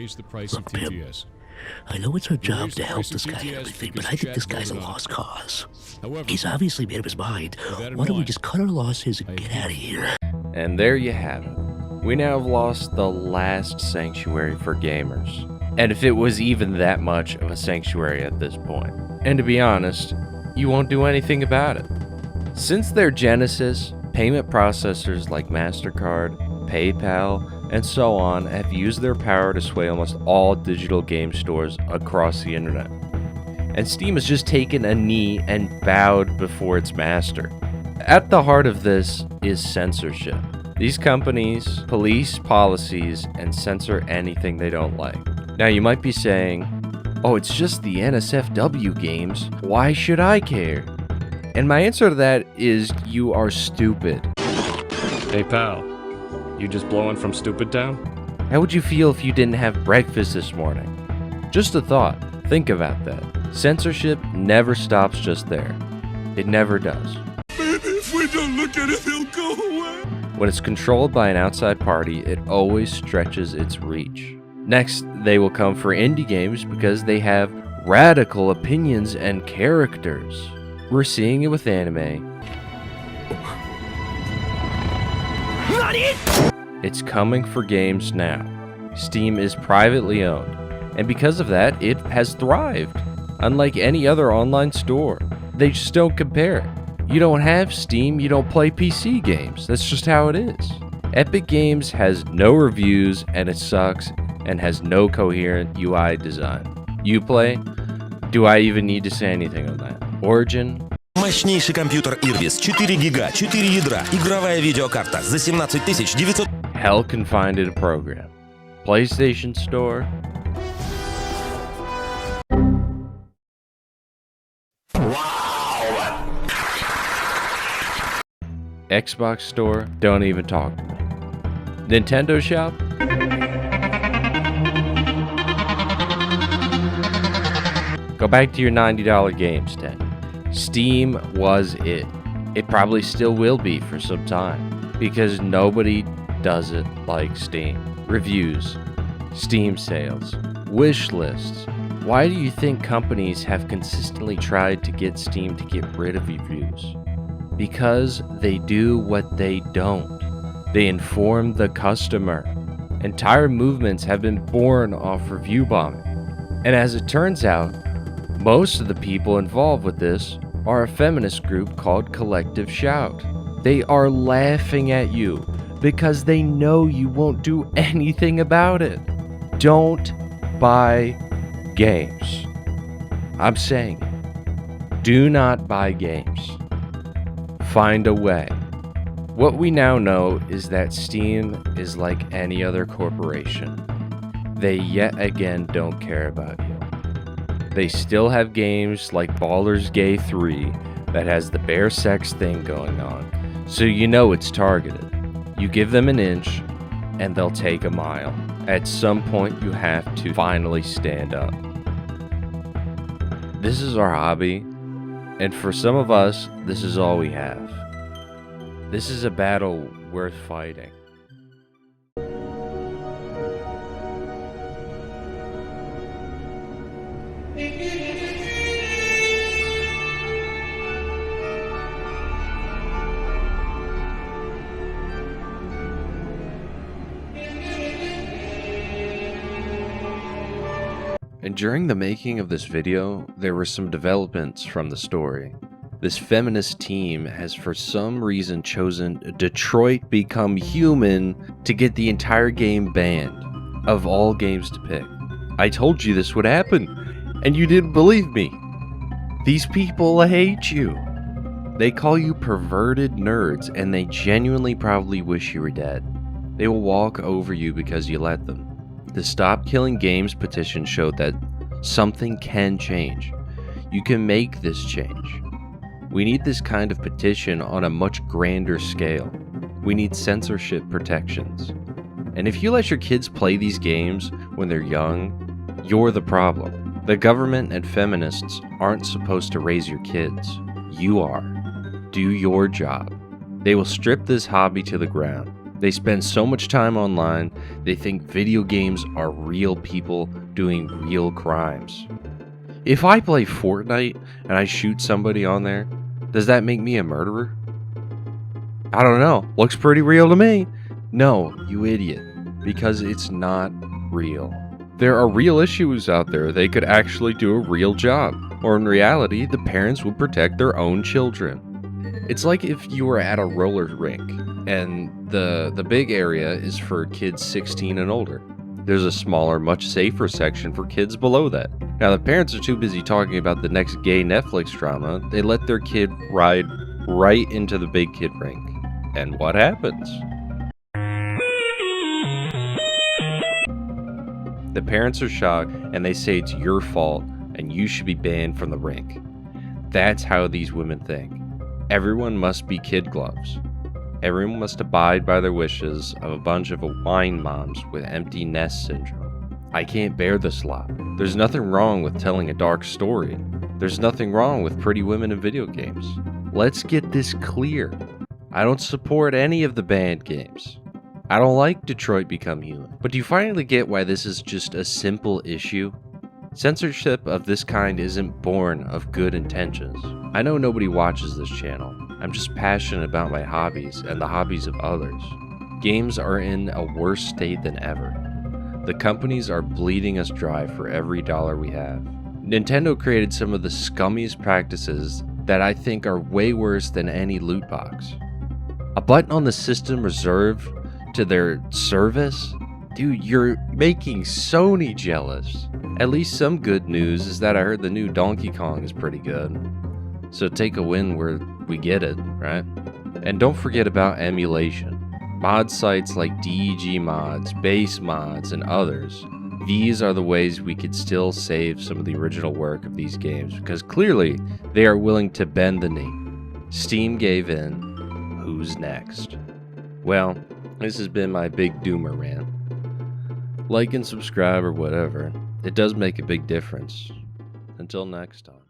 raised the price of TTS. I know it's our job to help this guy and everything, but I think this guy's a lost cause. He's obviously made up his mind. Why don't we just cut our losses and get out of here? And there you have it. We now have lost the last sanctuary for gamers. And if it was even that much of a sanctuary at this point. And to be honest, you won't do anything about it. Since their genesis, payment processors like MasterCard, PayPal, and so on have used their power to sway almost all digital game stores across the internet. And Steam has just taken a knee and bowed before its master. At the heart of this is censorship. These companies police policies and censor anything they don't like. Now you might be saying, oh, it's just the NSFW games, why should I care? And my answer to that is you are stupid. Hey pal, you just blowing from Stupid Town? How would you feel if you didn't have breakfast this morning? Just a thought, think about that. Censorship never stops just there. It never does. Maybe if we don't look at it, they'll go away. When it's controlled by an outside party, it always stretches its reach. Next, they will come for indie games because they have radical opinions and characters. We're seeing it with anime. It's coming for games now. Steam is privately owned, and because of that, it has thrived. Unlike any other online store, they just don't compare. You don't have Steam, you don't play PC games. That's just how it is. Epic Games has no reviews, and it sucks, and has no coherent UI design. Uplay? Do I even need to say anything on that? Origin? Мощнейший компьютер Irvis, 4 гига, 4 ядра, игровая видеокарта за 17 900. Hell can find it a program. PlayStation Store? Wow! Xbox Store? Don't even talk to me. Nintendo Shop? Go back to your $90 games, Ted. Steam was it. It probably still will be for some time, because nobody does it like Steam. Reviews, Steam sales, wish lists. Why do you think companies have consistently tried to get Steam to get rid of reviews? Because they do what they don't. They inform the customer. Entire movements have been born off review bombing. And as it turns out, most of the people involved with this are a feminist group called Collective Shout. They are laughing at you because they know you won't do anything about it. Don't buy games. I'm saying it. Do not buy games. Find a way. What we now know is that Steam is like any other corporation. They yet again don't care about you. They still have games like Baldur's Gate 3 that has the bare sex thing going on, so you know it's targeted. You give them an inch, and they'll take a mile. At some point, you have to finally stand up. This is our hobby, and for some of us, this is all we have. This is a battle worth fighting. And during the making of this video, there were some developments from the story. This feminist team has for some reason chosen Detroit Become Human to get the entire game banned, of all games to pick. I told you this would happen, and you didn't believe me. These people hate you. They call you perverted nerds, and they genuinely probably wish you were dead. They will walk over you because you let them. The Stop Killing Games petition showed that something can change. You can make this change. We need this kind of petition on a much grander scale. We need censorship protections. And if you let your kids play these games when they're young, you're the problem. The government and feminists aren't supposed to raise your kids. You are. Do your job. They will strip this hobby to the ground. They spend so much time online, they think video games are real people doing real crimes. If I play Fortnite and I shoot somebody on there, does that make me a murderer? I don't know. Looks pretty real to me. No, you idiot. Because it's not real. There are real issues out there. They could actually do a real job. Or in reality, the parents would protect their own children. It's like if you were at a roller rink and the big area is for kids 16 and older. There's a smaller, much safer section for kids below that. Now, the parents are too busy talking about the next gay Netflix drama, they let their kid ride right into the big kid rink. And what happens? The parents are shocked and they say it's your fault and you should be banned from the rink. That's how these women think. Everyone must be kid gloves. Everyone must abide by their wishes of a bunch of wine moms with empty nest syndrome. I can't bear this lot. There's nothing wrong with telling a dark story. There's nothing wrong with pretty women in video games. Let's get this clear. I don't support any of the banned games. I don't like Detroit Become Human. But do you finally get why this is just a simple issue? Censorship of this kind isn't born of good intentions. I know nobody watches this channel. I'm just passionate about my hobbies and the hobbies of others. Games are in a worse state than ever. The companies are bleeding us dry for every dollar we have. Nintendo created some of the scummiest practices that I think are way worse than any loot box. A button on the system reserved to their service? Dude, you're making Sony jealous. At least some good news is that I heard the new Donkey Kong is pretty good. So take a win where we get it, right? And don't forget about emulation. Mod sites like DEG Mods, Base Mods, and others. These are the ways we could still save some of the original work of these games, because clearly they are willing to bend the knee. Steam gave in. Who's next? Well, this has been my big doomer rant. Like and subscribe or whatever. It does make a big difference. Until next time.